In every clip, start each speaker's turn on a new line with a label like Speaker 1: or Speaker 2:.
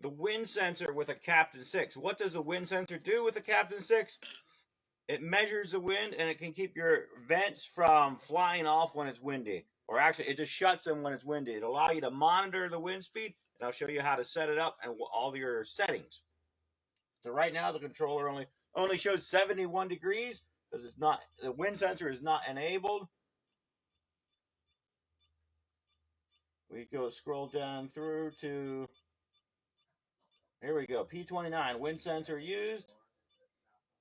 Speaker 1: the wind sensor with a Captain 6. What does a wind sensor do with a Captain 6? It measures the wind, and it can keep your vents from flying off when it's windy. Or actually, it just shuts them when it's windy. It'll allow you to monitor the wind speed, and I'll show you how to set it up and all your settings. So right now, the controller only shows 71 degrees because it's not, the wind sensor is not enabled. We go scroll down through to, here we go, P29, wind sensor used.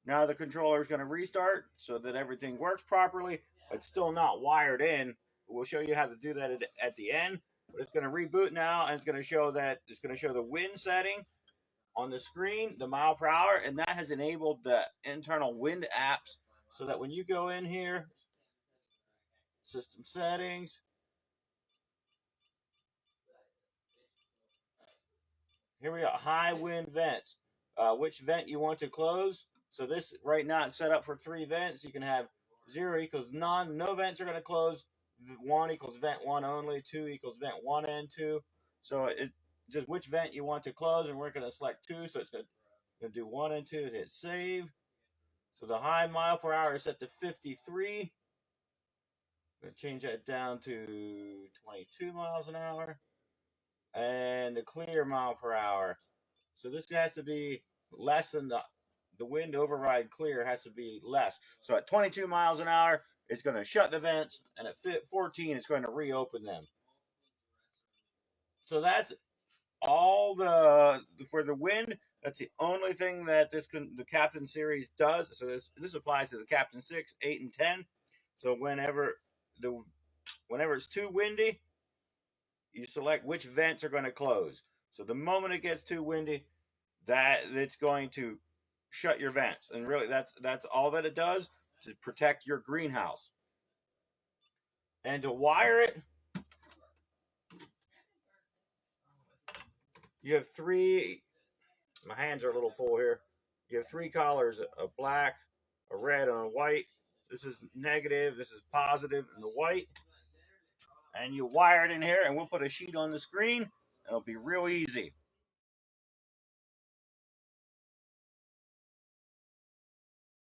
Speaker 1: Now the controller is going to restart so that everything works properly. It's still not wired in. We'll show you how to do that at the end. But it's going to reboot now, and it's going to show the wind setting on the screen, the mile per hour, and that has enabled the internal wind apps so that when you go in here, system settings, here we go, high wind vents. Which vent you want to close. So this right now it's set up for 3 vents. You can have 0 equals none. No vents are going to close. 1 equals vent 1 only. 2 equals vent 1 and 2. So it just which vent you want to close, and we're going to select 2. So it's going to do 1 and 2. Hit save. So the high mile per hour is set to 53. I'm going to change that down to 22 miles an hour. And the clear mile per hour. So this has to be less than the wind override clear has to be less. So at 22 miles an hour, it's going to shut the vents, and at 14, it's going to reopen them. So that's all for the wind. That's the only thing that the Captain series does. So this applies to the Captain 6, 8, and 10. So whenever it's too windy, you select which vents are going to close. So the moment it gets too windy, it's going to shut your vents. And really, that's all that it does to protect your greenhouse. And to wire it, you have 3, my hands are a little full here. You have 3 colors, a black, a red, and a white. This is negative, this is positive, and the white. And you wire it in here, and we'll put a sheet on the screen. It'll be real easy.